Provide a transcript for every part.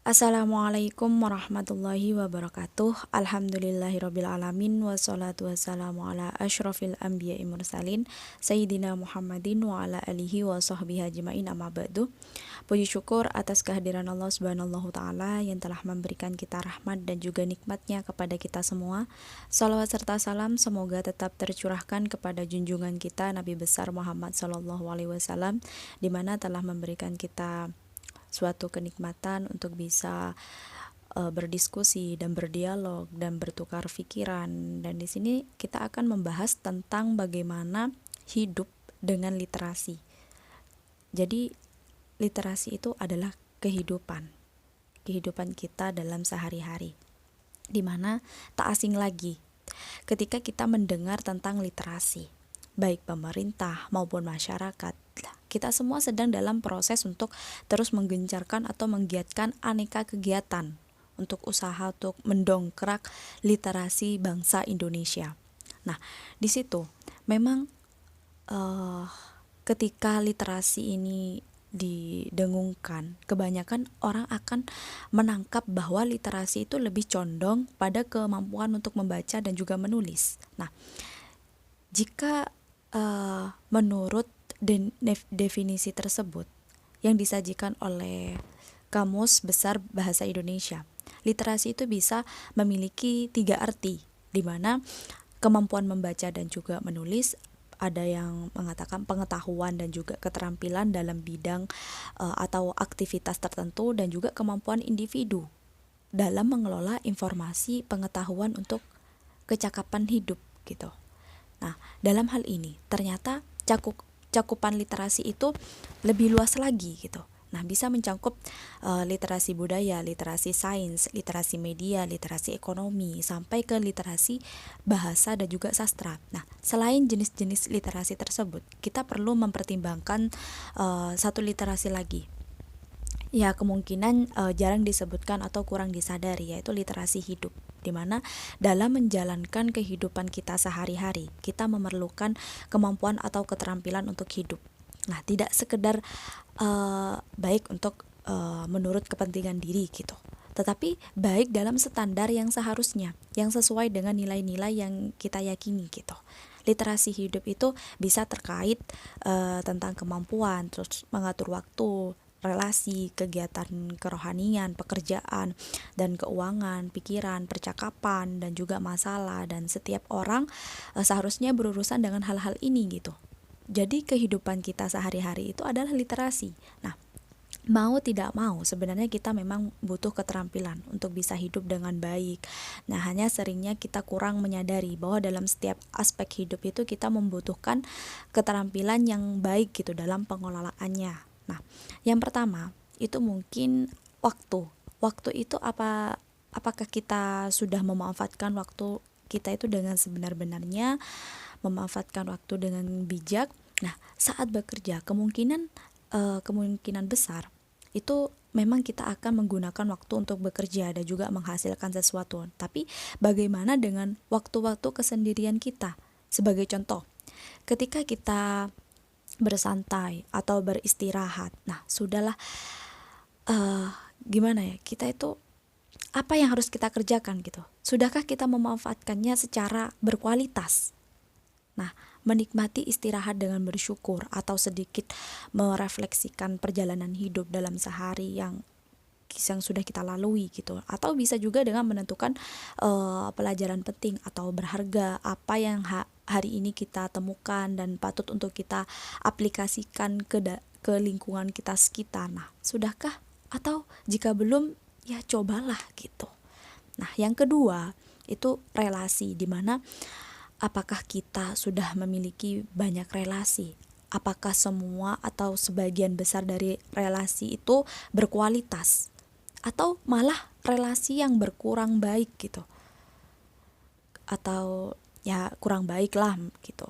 Assalamualaikum warahmatullahi wabarakatuh. Alhamdulillahirabbil alamin wassalatu wassalamu ala asyrofil anbiya'i mursalin Sayyidina Muhammadin wa ala alihi wa sahbihi ajma'in amma ba'du. Puji syukur atas kehadiran Allah Subhanahu taala yang telah memberikan kita rahmat dan juga nikmatnya kepada kita semua. Salawat serta salam semoga tetap tercurahkan kepada junjungan kita Nabi besar Muhammad sallallahu alaihi wasallam, di mana telah memberikan kita suatu kenikmatan untuk bisa berdiskusi dan berdialog dan bertukar pikiran. Dan di sini kita akan membahas tentang bagaimana hidup dengan literasi. Jadi literasi itu adalah kehidupan kita dalam sehari-hari, dimana tak asing lagi ketika kita mendengar tentang literasi, baik pemerintah maupun masyarakat. Kita semua sedang dalam proses untuk terus menggencarkan atau menggiatkan aneka kegiatan untuk usaha untuk mendongkrak literasi bangsa Indonesia. Nah, di situ memang ketika literasi ini didengungkan, kebanyakan orang akan menangkap bahwa literasi itu lebih condong pada kemampuan untuk membaca dan juga menulis. Nah, jika menurut definisi tersebut yang disajikan oleh Kamus Besar Bahasa Indonesia, literasi itu bisa memiliki 3 arti, di mana kemampuan membaca dan juga menulis, ada yang mengatakan pengetahuan dan juga keterampilan dalam bidang atau aktivitas tertentu, dan juga kemampuan individu dalam mengelola informasi pengetahuan untuk kecakapan hidup gitu. Nah, dalam hal ini ternyata cakupan literasi itu lebih luas lagi gitu. Nah, bisa mencakup literasi budaya, literasi sains, literasi media, literasi ekonomi, sampai ke literasi bahasa dan juga sastra. Nah, selain jenis-jenis literasi tersebut, kita perlu mempertimbangkan satu literasi lagi. Ya, kemungkinan jarang disebutkan atau kurang disadari, yaitu literasi hidup, di mana dalam menjalankan kehidupan kita sehari-hari, kita memerlukan kemampuan atau keterampilan untuk hidup. Nah, tidak sekedar baik untuk menurut kepentingan diri gitu, tetapi baik dalam standar yang seharusnya, yang sesuai dengan nilai-nilai yang kita yakini gitu. Literasi hidup itu bisa terkait tentang kemampuan, terus mengatur waktu, relasi, kegiatan kerohanian, pekerjaan, dan keuangan, pikiran, percakapan, dan juga masalah. Dan setiap orang seharusnya berurusan dengan hal-hal ini gitu. Jadi kehidupan kita sehari-hari itu adalah literasi. Nah, mau tidak mau sebenarnya kita memang butuh keterampilan untuk bisa hidup dengan baik. Nah, hanya seringnya kita kurang menyadari bahwa dalam setiap aspek hidup itu kita membutuhkan keterampilan yang baik gitu dalam pengelolaannya. Nah, yang pertama itu mungkin waktu. Waktu itu apakah kita sudah memanfaatkan waktu kita itu dengan sebenar-benarnya, memanfaatkan waktu dengan bijak. Nah, saat bekerja kemungkinan besar itu memang kita akan menggunakan waktu untuk bekerja dan juga menghasilkan sesuatu. Tapi bagaimana dengan waktu-waktu kesendirian kita? Sebagai contoh, ketika kita bersantai atau beristirahat, nah sudahlah, gimana ya, kita itu apa yang harus kita kerjakan gitu, sudahkah kita memanfaatkannya secara berkualitas? Nah, menikmati istirahat dengan bersyukur atau sedikit merefleksikan perjalanan hidup dalam sehari yang sudah kita lalui gitu, atau bisa juga dengan menentukan pelajaran penting atau berharga apa yang hari ini kita temukan dan patut untuk kita aplikasikan ke lingkungan kita sekitar. Nah, sudahkah? Atau jika belum, ya cobalah gitu. Nah, yang kedua itu relasi, di mana apakah kita sudah memiliki banyak relasi? Apakah semua atau sebagian besar dari relasi itu berkualitas? Atau malah relasi yang berkurang baik gitu, atau ya kurang baik lah gitu.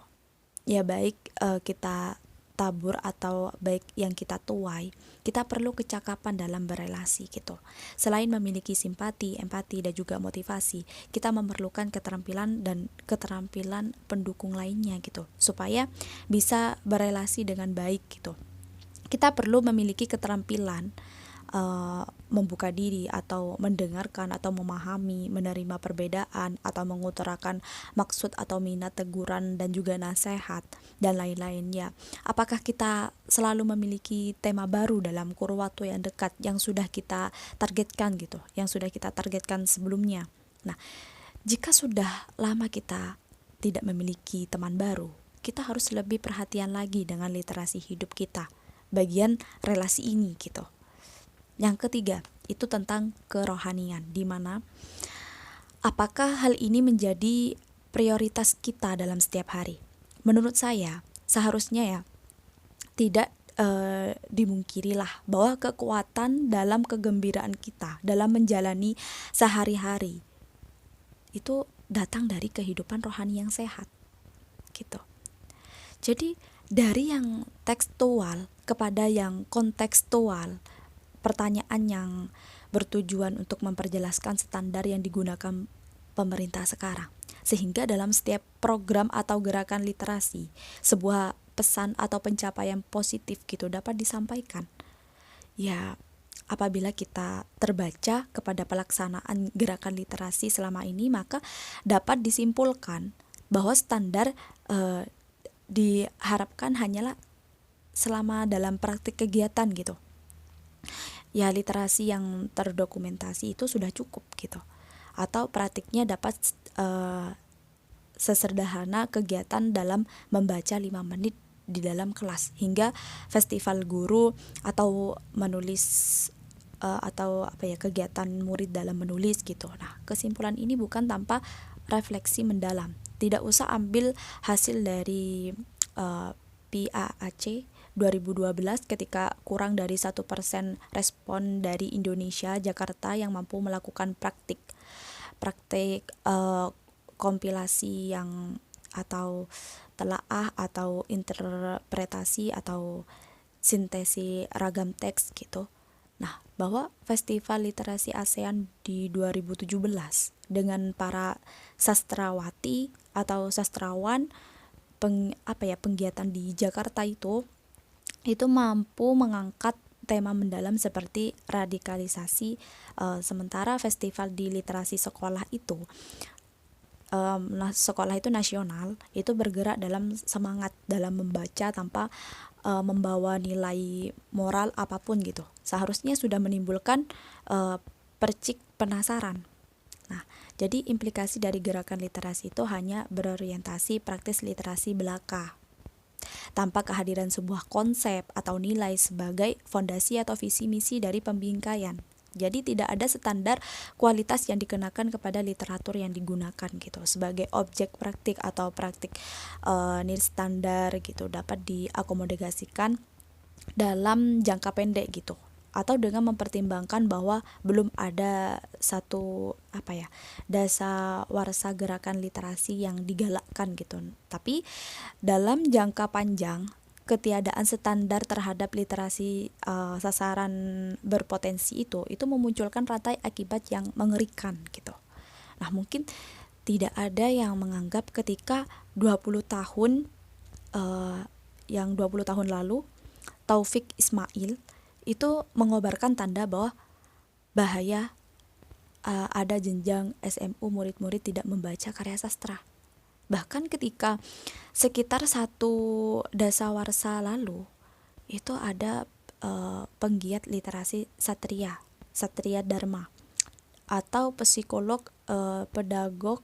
Ya baik kita tabur atau baik yang kita tuai, kita perlu kecakapan dalam berelasi gitu. Selain memiliki simpati, empati, dan juga motivasi, kita memerlukan keterampilan pendukung lainnya gitu, supaya bisa berelasi dengan baik gitu. Kita perlu memiliki keterampilan membuka diri atau mendengarkan atau memahami, menerima perbedaan atau mengutarakan maksud atau minat teguran dan juga nasihat dan lain-lainnya. Apakah kita selalu memiliki tema baru dalam kurun waktu yang dekat yang sudah kita targetkan gitu, yang sudah kita targetkan sebelumnya. Nah, jika sudah lama kita tidak memiliki teman baru, kita harus lebih perhatian lagi dengan literasi hidup kita, bagian relasi ini gitu. Yang ketiga, itu tentang kerohanian, di mana apakah hal ini menjadi prioritas kita dalam setiap hari? Menurut saya, seharusnya ya tidak dimungkirilah bahwa kekuatan dalam kegembiraan kita, dalam menjalani sehari-hari, itu datang dari kehidupan rohani yang sehat, gitu. Jadi dari yang tekstual kepada yang kontekstual, pertanyaan yang bertujuan untuk memperjelaskan standar yang digunakan pemerintah sekarang. Sehingga dalam setiap program atau gerakan literasi, sebuah pesan atau pencapaian positif gitu dapat disampaikan. Ya, apabila kita terbaca kepada pelaksanaan gerakan literasi selama ini, maka dapat disimpulkan bahwa standar diharapkan hanyalah selama dalam praktik kegiatan gitu. Ya, literasi yang terdokumentasi itu sudah cukup gitu. Atau praktiknya dapat sesederhana kegiatan dalam membaca 5 menit di dalam kelas, hingga festival guru atau menulis atau kegiatan murid dalam menulis gitu. Nah, kesimpulan ini bukan tanpa refleksi mendalam. Tidak usah ambil hasil dari PAAC 2012 ketika kurang dari 1% respon dari Indonesia Jakarta yang mampu melakukan praktik kompilasi yang atau telaah atau interpretasi atau sintesi ragam teks gitu. Nah, bahwa Festival Literasi ASEAN di 2017 dengan para sastrawati atau sastrawan penggiatan di Jakarta itu mampu mengangkat tema mendalam seperti radikalisasi, sementara festival di literasi sekolah itu sekolah itu nasional, itu bergerak dalam semangat dalam membaca tanpa membawa nilai moral apapun gitu. Seharusnya sudah menimbulkan percik penasaran. Nah, jadi implikasi dari gerakan literasi itu hanya berorientasi praktis literasi belaka, tanpa kehadiran sebuah konsep atau nilai sebagai fondasi atau visi misi dari pembingkaian. Jadi tidak ada standar kualitas yang dikenakan kepada literatur yang digunakan gitu sebagai objek praktik atau praktik nilai standar gitu dapat diakomodasikan dalam jangka pendek gitu, atau dengan mempertimbangkan bahwa belum ada satu dasawarsa gerakan literasi yang digalakkan gitu. Tapi dalam jangka panjang, ketiadaan standar terhadap literasi sasaran berpotensi itu memunculkan rantai akibat yang mengerikan gitu. Nah, mungkin tidak ada yang menganggap ketika 20 tahun yang 20 tahun lalu Taufik Ismail itu mengobarkan tanda bahwa bahaya ada jenjang SMU murid-murid tidak membaca karya sastra. Bahkan ketika sekitar 1 dasawarsa lalu itu ada penggiat literasi Satria Dharma atau psikolog, pedagog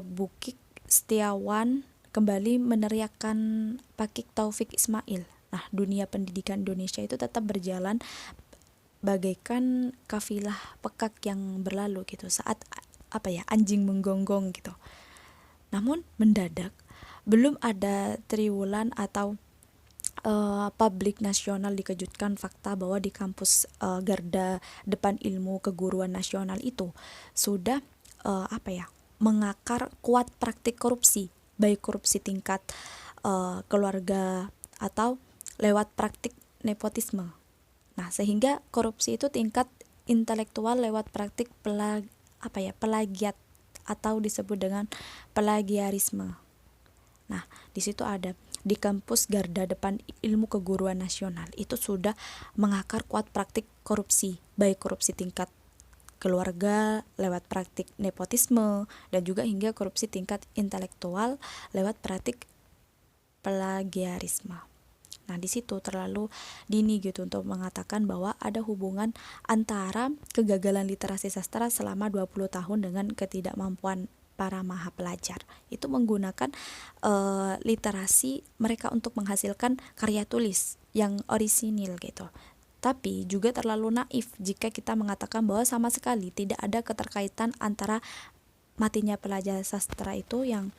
Bukik Setiawan kembali meneriakkan Pakik Taufik Ismail. Nah, dunia pendidikan Indonesia itu tetap berjalan bagaikan kafilah pekak yang berlalu gitu saat anjing menggonggong gitu. Namun mendadak belum ada triwulan atau publik nasional dikejutkan fakta bahwa di kampus garda depan ilmu keguruan nasional itu sudah mengakar kuat praktik korupsi, baik korupsi tingkat keluarga atau lewat praktik nepotisme. Nah, sehingga korupsi itu tingkat intelektual lewat praktik pelagiat atau disebut dengan plagiarisme. Nah, di situ ada di kampus garda depan ilmu keguruan nasional itu sudah mengakar kuat praktik korupsi, baik korupsi tingkat keluarga lewat praktik nepotisme dan juga hingga korupsi tingkat intelektual lewat praktik plagiarisme. Nah, di situ terlalu dini gitu untuk mengatakan bahwa ada hubungan antara kegagalan literasi sastra selama 20 tahun dengan ketidakmampuan para maha pelajar. Itu menggunakan literasi mereka untuk menghasilkan karya tulis yang orisinil gitu. Tapi juga terlalu naif jika kita mengatakan bahwa sama sekali tidak ada keterkaitan antara matinya pelajar sastra itu yang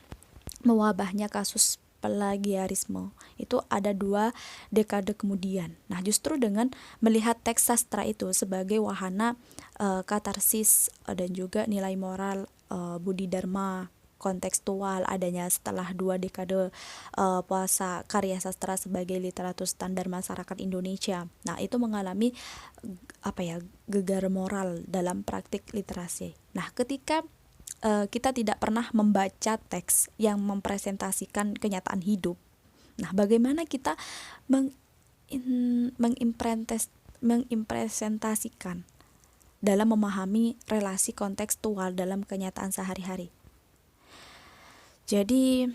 mewabahnya kasus plagiarisme itu ada 2 dekade kemudian. Nah, justru dengan melihat teks sastra itu sebagai wahana katarsis dan juga nilai moral, budi dharma kontekstual adanya setelah 2 dekade puasa karya sastra sebagai literatur standar masyarakat Indonesia. Nah, itu mengalami gegar moral dalam praktik literasi. Nah, ketika kita tidak pernah membaca teks yang mempresentasikan kenyataan hidup. Nah, bagaimana kita mengimpresentasikan dalam memahami relasi kontekstual dalam kenyataan sehari-hari? Jadi,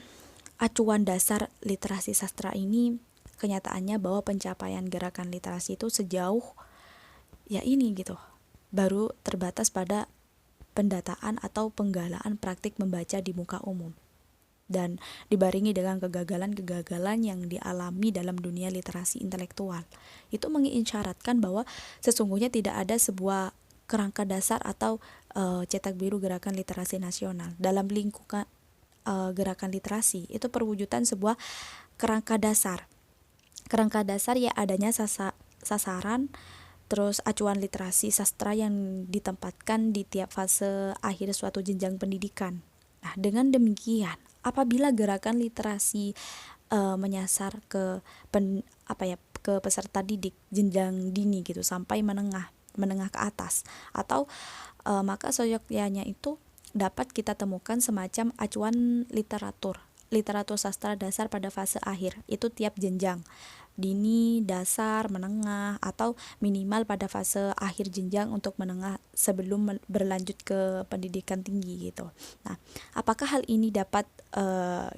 acuan dasar literasi sastra ini kenyataannya bahwa pencapaian gerakan literasi itu sejauh ini gitu, baru terbatas pada pendataan atau penggalaan praktik membaca di muka umum dan dibarengi dengan kegagalan-kegagalan yang dialami dalam dunia literasi intelektual. Itu mengisyaratkan bahwa sesungguhnya tidak ada sebuah kerangka dasar atau cetak biru gerakan literasi nasional. Dalam lingkungan gerakan literasi itu perwujudan sebuah kerangka dasar. Kerangka dasar ya adanya sasaran terus acuan literasi sastra yang ditempatkan di tiap fase akhir suatu jenjang pendidikan. Nah, dengan demikian, apabila gerakan literasi menyasar ke peserta didik jenjang dini gitu sampai menengah ke atas atau maka seyogyanya itu dapat kita temukan semacam acuan literatur sastra dasar pada fase akhir itu tiap jenjang dini, dasar, menengah, atau minimal pada fase akhir jenjang untuk menengah sebelum berlanjut ke pendidikan tinggi gitu. Nah, apakah hal ini dapat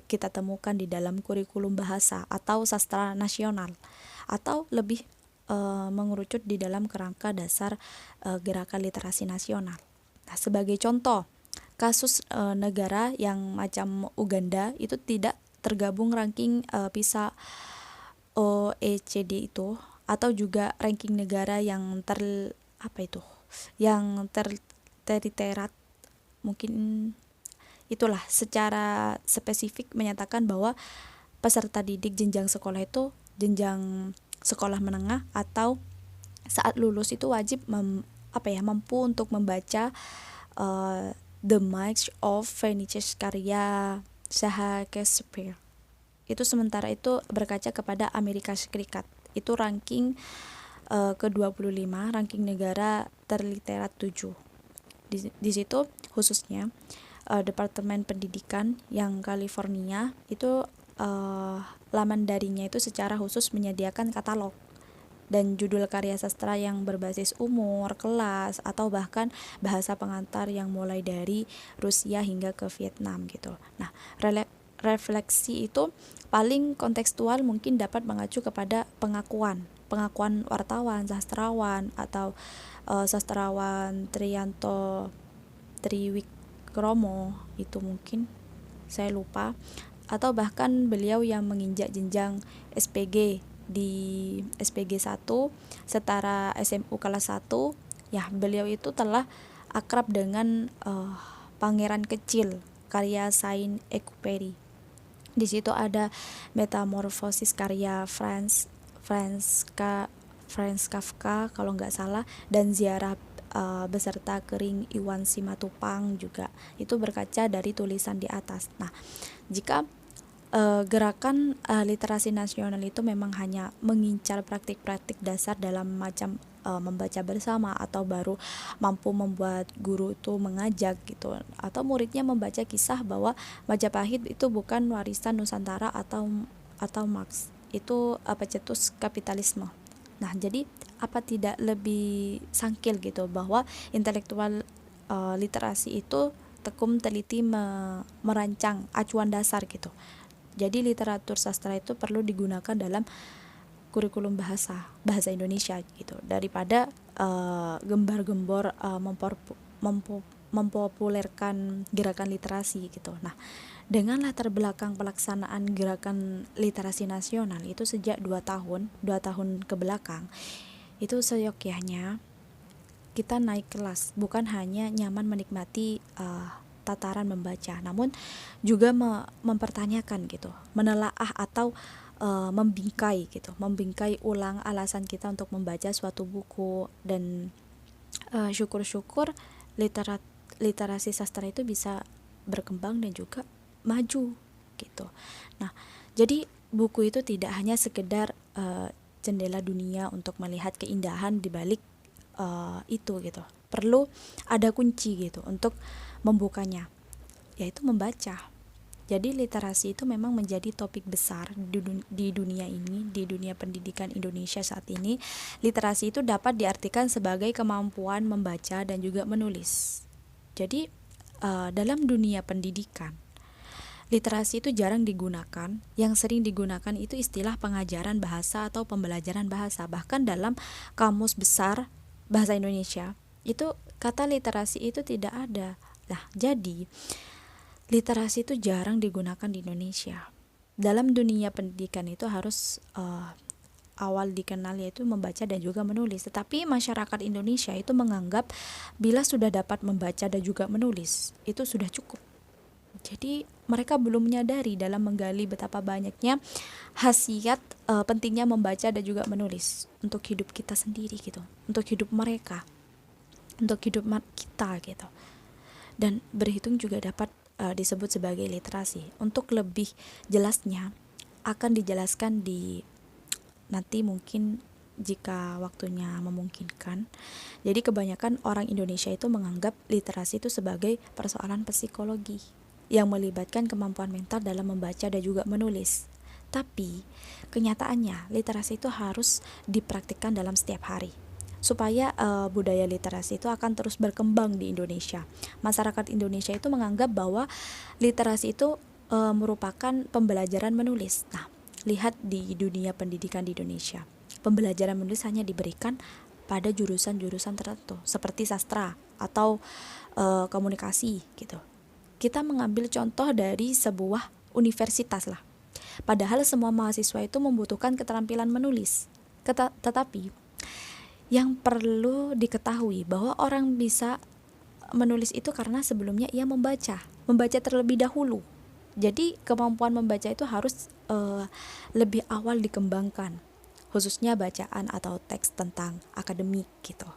kita temukan di dalam kurikulum bahasa atau sastra nasional atau lebih mengerucut di dalam kerangka dasar gerakan literasi nasional? Nah, sebagai contoh, kasus negara yang macam Uganda itu tidak tergabung ranking PISA OECD itu atau juga ranking negara yang teriterat mungkin itulah secara spesifik menyatakan bahwa peserta didik jenjang sekolah itu jenjang sekolah menengah atau saat lulus itu wajib mampu untuk membaca The March of Venice karya Shakespeare. Itu sementara itu berkaca kepada Amerika Serikat. Itu ranking ke-25, ranking negara terliterat 7. Di situ khususnya Departemen Pendidikan yang California itu laman darinya itu secara khusus menyediakan katalog dan judul karya sastra yang berbasis umur, kelas, atau bahkan bahasa pengantar yang mulai dari Rusia hingga ke Vietnam gitu. Nah, refleksi itu paling kontekstual mungkin dapat mengacu kepada pengakuan wartawan, sastrawan atau sastrawan Triyanto Triwikromo itu mungkin saya lupa, atau bahkan beliau yang menginjak jenjang SPG di SPG 1 setara SMU kelas 1 ya, beliau itu telah akrab dengan Pangeran Kecil karya Saint-Exupéry. Di situ ada Metamorfosis karya Franz Kafka kalau nggak salah, dan Ziarah beserta Kering Iwan Simatupang juga. Itu berkaca dari tulisan di atas. Nah, jika gerakan literasi nasional itu memang hanya mengincar praktik-praktik dasar dalam macam membaca bersama atau baru mampu membuat guru itu mengajak gitu, atau muridnya membaca kisah bahwa Majapahit itu bukan warisan Nusantara atau atau Marx itu pencetus kapitalisme. Nah, jadi apa tidak lebih sangkil gitu bahwa intelektual literasi itu tekun teliti merancang acuan dasar gitu. Jadi literatur sastra itu perlu digunakan dalam kurikulum bahasa Indonesia gitu, daripada gembar-gembor mempopulerkan gerakan literasi gitu. Nah, dengan latar belakang pelaksanaan gerakan literasi nasional itu sejak 2 tahun ke belakang, itu seyogyanya kita naik kelas, bukan hanya nyaman menikmati tataran membaca, namun juga mempertanyakan gitu, menelaah atau membingkai ulang alasan kita untuk membaca suatu buku. Dan syukur-syukur literasi sastra itu bisa berkembang dan juga maju gitu. Nah, jadi buku itu tidak hanya sekedar jendela dunia untuk melihat keindahan di balik itu gitu. Perlu ada kunci gitu untuk membukanya, yaitu membaca. Jadi literasi itu memang menjadi topik besar di dunia ini, di dunia pendidikan Indonesia saat ini. Literasi itu dapat diartikan sebagai kemampuan membaca dan juga menulis. Jadi dalam dunia pendidikan, literasi itu jarang digunakan. Yang sering digunakan itu istilah pengajaran bahasa atau pembelajaran bahasa. Bahkan dalam kamus besar bahasa Indonesia, itu kata literasi itu tidak ada. Nah, jadi literasi itu jarang digunakan di Indonesia. Dalam dunia pendidikan itu harus awal dikenal yaitu membaca dan juga menulis. Tetapi masyarakat Indonesia itu menganggap bila sudah dapat membaca dan juga menulis, itu sudah cukup. Jadi mereka belum menyadari dalam menggali betapa banyaknya khasiat pentingnya membaca dan juga menulis untuk hidup kita sendiri gitu, untuk hidup mereka, untuk hidup kita gitu. Dan berhitung juga dapat disebut sebagai literasi. Untuk lebih jelasnya akan dijelaskan di nanti mungkin jika waktunya memungkinkan. Jadi kebanyakan orang Indonesia itu menganggap literasi itu sebagai persoalan psikologi yang melibatkan kemampuan mental dalam membaca dan juga menulis. Tapi kenyataannya literasi itu harus dipraktikkan dalam setiap hari supaya budaya literasi itu akan terus berkembang di Indonesia. Masyarakat Indonesia itu menganggap bahwa literasi itu merupakan pembelajaran menulis. Nah, lihat di dunia pendidikan di Indonesia, pembelajaran menulis hanya diberikan pada jurusan-jurusan tertentu seperti sastra atau komunikasi gitu. Kita mengambil contoh dari sebuah universitas lah. Padahal semua mahasiswa itu membutuhkan keterampilan menulis. Tetapi yang perlu diketahui bahwa orang bisa menulis itu karena sebelumnya ia membaca terlebih dahulu. Jadi kemampuan membaca itu harus lebih awal dikembangkan, khususnya bacaan atau teks tentang akademik gitu.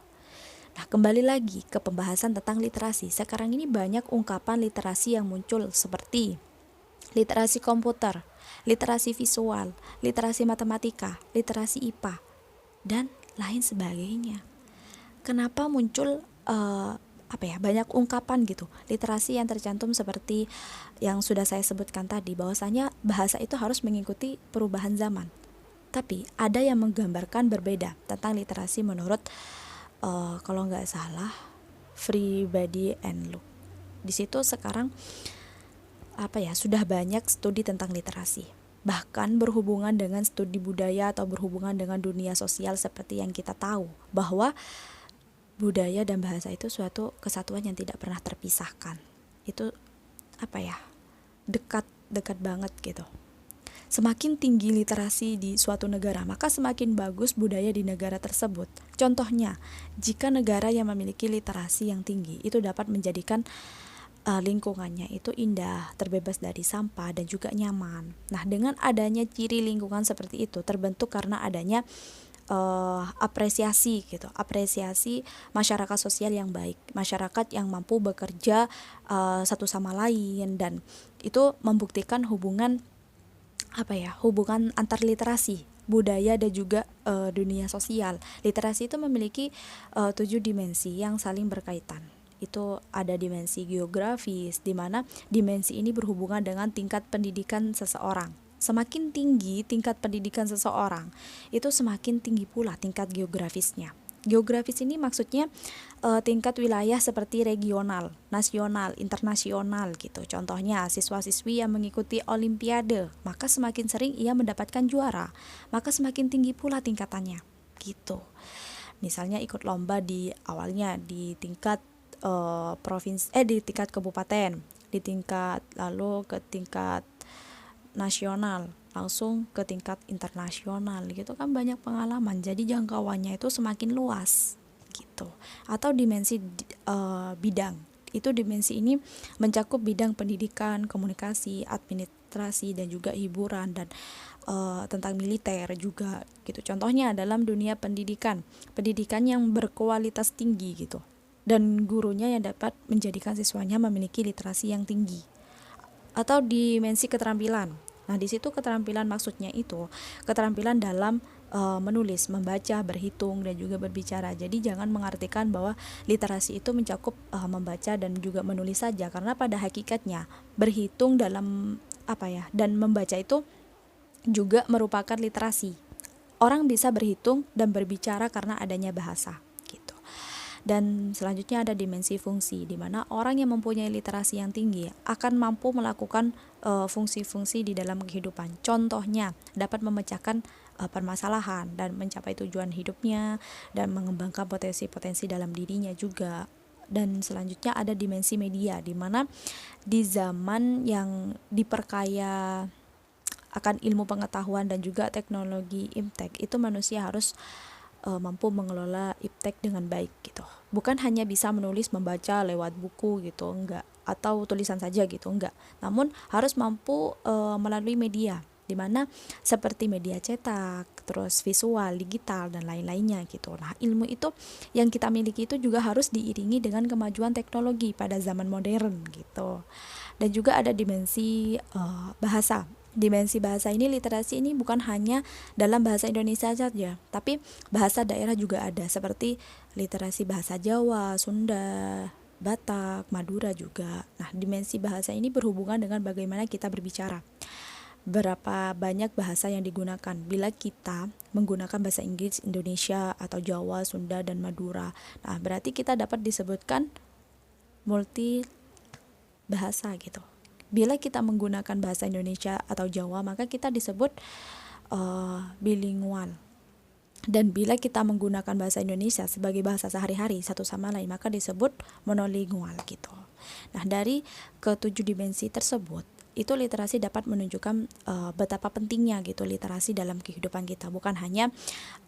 Nah, kembali lagi ke pembahasan tentang literasi. Sekarang ini banyak ungkapan literasi yang muncul seperti literasi komputer, literasi visual, literasi matematika, literasi IPA, dan lain sebagainya. Kenapa muncul banyak ungkapan gitu literasi yang tercantum seperti yang sudah saya sebutkan tadi, bahwasanya bahasa itu harus mengikuti perubahan zaman. Tapi ada yang menggambarkan berbeda tentang literasi menurut kalau nggak salah Free-Body and Look. Di situ sekarang sudah banyak studi tentang literasi, bahkan berhubungan dengan studi budaya atau berhubungan dengan dunia sosial, seperti yang kita tahu bahwa budaya dan bahasa itu suatu kesatuan yang tidak pernah terpisahkan. Itu dekat banget gitu. Semakin tinggi literasi di suatu negara, maka semakin bagus budaya di negara tersebut. Contohnya, jika negara yang memiliki literasi yang tinggi itu dapat menjadikan lingkungannya itu indah, terbebas dari sampah dan juga nyaman. Nah, dengan adanya ciri lingkungan seperti itu terbentuk karena adanya apresiasi masyarakat sosial yang baik, masyarakat yang mampu bekerja satu sama lain, dan itu membuktikan hubungan antar literasi, budaya dan juga dunia sosial. Literasi itu memiliki 7 dimensi yang saling berkaitan. Itu ada dimensi geografis, di mana dimensi ini berhubungan dengan tingkat pendidikan seseorang. Semakin tinggi tingkat pendidikan seseorang, itu semakin tinggi pula tingkat geografisnya. Geografis ini maksudnya tingkat wilayah seperti regional, nasional, internasional gitu. Contohnya siswa-siswi yang mengikuti olimpiade, maka semakin sering ia mendapatkan juara, maka semakin tinggi pula tingkatannya gitu. Misalnya ikut lomba di awalnya di tingkat provinsi, di tingkat kabupaten, di tingkat lalu ke tingkat nasional, langsung ke tingkat internasional gitu kan, banyak pengalaman, jadi jangkauannya itu semakin luas gitu. Atau dimensi bidang, itu dimensi ini mencakup bidang pendidikan, komunikasi, administrasi, dan juga hiburan, dan tentang militer juga gitu. Contohnya dalam dunia pendidikan, pendidikan yang berkualitas tinggi gitu, dan gurunya yang dapat menjadikan siswanya memiliki literasi yang tinggi. Atau dimensi keterampilan. Nah, di situ keterampilan maksudnya itu keterampilan dalam menulis, membaca, berhitung, dan juga berbicara. Jadi jangan mengartikan bahwa literasi itu mencakup membaca dan juga menulis saja, karena pada hakikatnya berhitung dalam dan membaca itu juga merupakan literasi. Orang bisa berhitung dan berbicara karena adanya bahasa gitu. Dan selanjutnya ada dimensi fungsi, di mana orang yang mempunyai literasi yang tinggi akan mampu melakukan fungsi-fungsi di dalam kehidupan. Contohnya dapat memecahkan permasalahan dan mencapai tujuan hidupnya, dan mengembangkan potensi-potensi dalam dirinya juga. Dan selanjutnya ada dimensi media, di mana di zaman yang diperkaya akan ilmu pengetahuan dan juga teknologi iptek, itu manusia harus mampu mengelola iptek dengan baik gitu. Bukan hanya bisa menulis, membaca lewat buku gitu, enggak, atau tulisan saja gitu, enggak. Namun harus mampu melalui media, di mana seperti media cetak, terus visual, digital, dan lain-lainnya gitu. Nah, ilmu itu yang kita miliki itu juga harus diiringi dengan kemajuan teknologi pada zaman modern gitu. Dan juga ada dimensi bahasa. Dimensi bahasa ini, literasi ini bukan hanya dalam bahasa Indonesia saja, tapi bahasa daerah juga ada, seperti literasi bahasa Jawa, Sunda, Batak, Madura juga. Nah, dimensi bahasa ini berhubungan dengan bagaimana kita berbicara. Berapa banyak bahasa yang digunakan. Bila kita menggunakan bahasa Inggris, Indonesia, atau Jawa, Sunda, dan Madura, nah berarti kita dapat disebutkan multi bahasa gitu. Bila kita menggunakan bahasa Indonesia atau Jawa, maka kita disebut bilingual. Dan bila kita menggunakan bahasa Indonesia sebagai bahasa sehari-hari satu sama lain, maka disebut monolingual gitu. Nah, dari ketujuh dimensi tersebut, itu literasi dapat menunjukkan betapa pentingnya gitu literasi dalam kehidupan kita. Bukan hanya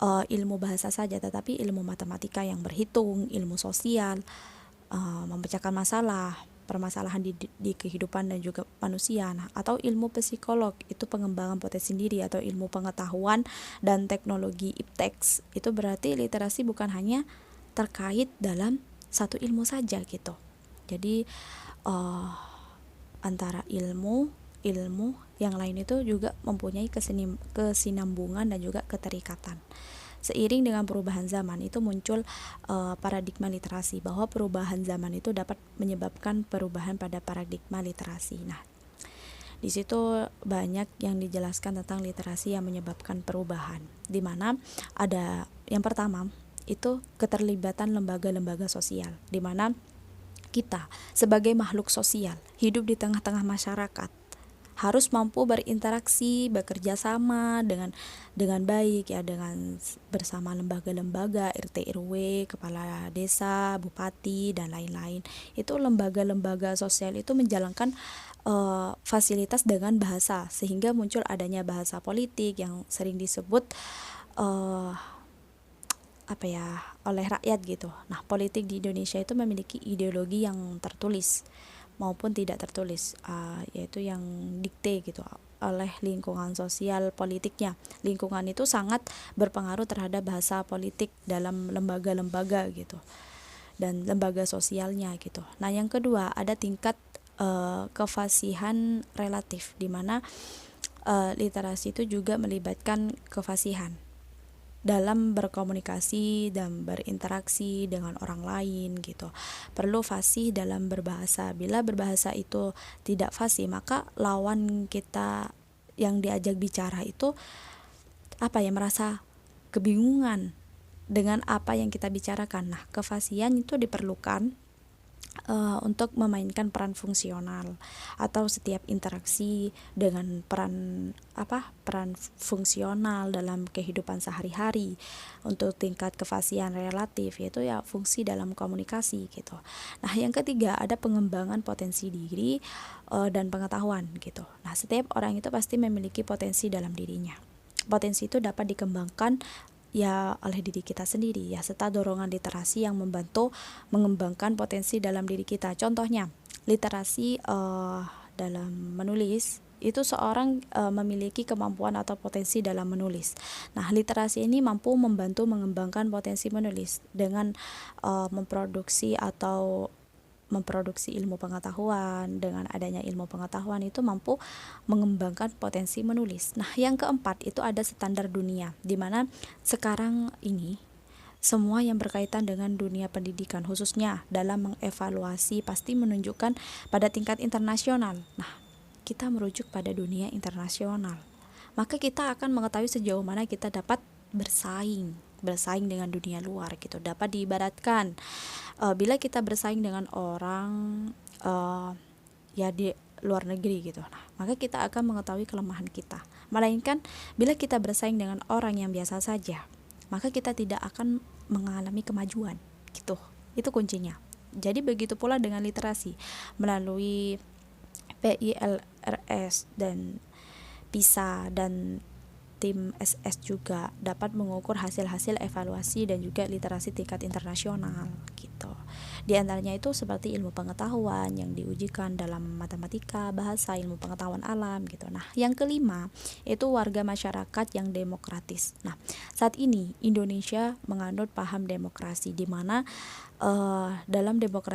ilmu bahasa saja, tetapi ilmu matematika yang berhitung, ilmu sosial, memecahkan masalah, permasalahan di kehidupan dan juga manusia. Nah, atau ilmu psikolog, itu pengembangan potensi diri, atau ilmu pengetahuan dan teknologi iptek. Itu berarti literasi bukan hanya terkait dalam satu ilmu saja gitu. Jadi antara ilmu yang lain itu juga mempunyai kesinambungan dan juga keterikatan. Seiring dengan perubahan zaman itu muncul paradigma literasi, bahwa perubahan zaman itu dapat menyebabkan perubahan pada paradigma literasi. Nah, di situ banyak yang dijelaskan tentang literasi yang menyebabkan perubahan, di mana ada yang pertama itu keterlibatan lembaga-lembaga sosial, di mana kita sebagai makhluk sosial hidup di tengah-tengah masyarakat harus mampu berinteraksi, bekerja sama dengan baik ya, dengan bersama lembaga-lembaga RT RW, kepala desa, bupati, dan lain-lain. Itu lembaga-lembaga sosial itu menjalankan fasilitas dengan bahasa, sehingga muncul adanya bahasa politik yang sering disebut oleh rakyat gitu. Nah, politik di Indonesia itu memiliki ideologi yang tertulis maupun tidak tertulis, yaitu yang dikte gitu oleh lingkungan sosial politiknya. Lingkungan itu sangat berpengaruh terhadap bahasa politik dalam lembaga-lembaga gitu, dan lembaga sosialnya gitu. Nah, yang kedua ada tingkat kefasihan relatif, di mana literasi itu juga melibatkan kefasihan dalam berkomunikasi dan berinteraksi dengan orang lain gitu. Perlu fasih dalam berbahasa. Bila berbahasa itu tidak fasih, maka lawan kita yang diajak bicara itu merasa kebingungan dengan apa yang kita bicarakan. Nah, kefasihan itu diperlukan untuk memainkan peran fungsional atau setiap interaksi dengan peran fungsional dalam kehidupan sehari-hari. Untuk tingkat kefasihan relatif yaitu ya fungsi dalam komunikasi gitu. Nah, yang ketiga ada pengembangan potensi diri dan pengetahuan gitu. Nah, setiap orang itu pasti memiliki potensi dalam dirinya. Potensi itu dapat dikembangkan ya oleh diri kita sendiri ya, serta dorongan literasi yang membantu mengembangkan potensi dalam diri kita. Contohnya literasi dalam menulis itu seorang memiliki kemampuan atau potensi dalam menulis. Nah, literasi ini mampu membantu mengembangkan potensi menulis dengan memproduksi ilmu pengetahuan. Dengan adanya ilmu pengetahuan itu mampu mengembangkan potensi menulis. Nah, yang keempat itu ada standar dunia, di mana sekarang ini semua yang berkaitan dengan dunia pendidikan khususnya dalam mengevaluasi pasti menunjukkan pada tingkat internasional. Nah, kita merujuk pada dunia internasional. Maka kita akan mengetahui sejauh mana kita dapat bersaing dengan dunia luar gitu. Dapat diibaratkan bila kita bersaing dengan orang ya di luar negeri gitu. Nah, maka kita akan mengetahui kelemahan kita. Melainkan bila kita bersaing dengan orang yang biasa saja, maka kita tidak akan mengalami kemajuan gitu. Itu kuncinya. Jadi begitu pula dengan literasi melalui PILRS dan PISA dan tim SS juga dapat mengukur hasil-hasil evaluasi dan juga literasi tingkat internasional gitu. Di antaranya itu seperti ilmu pengetahuan yang diujikan dalam matematika, bahasa, ilmu pengetahuan alam gitu. Nah, yang kelima itu warga masyarakat yang demokratis. Nah, saat ini Indonesia menganut paham demokrasi di mana dalam demokrasi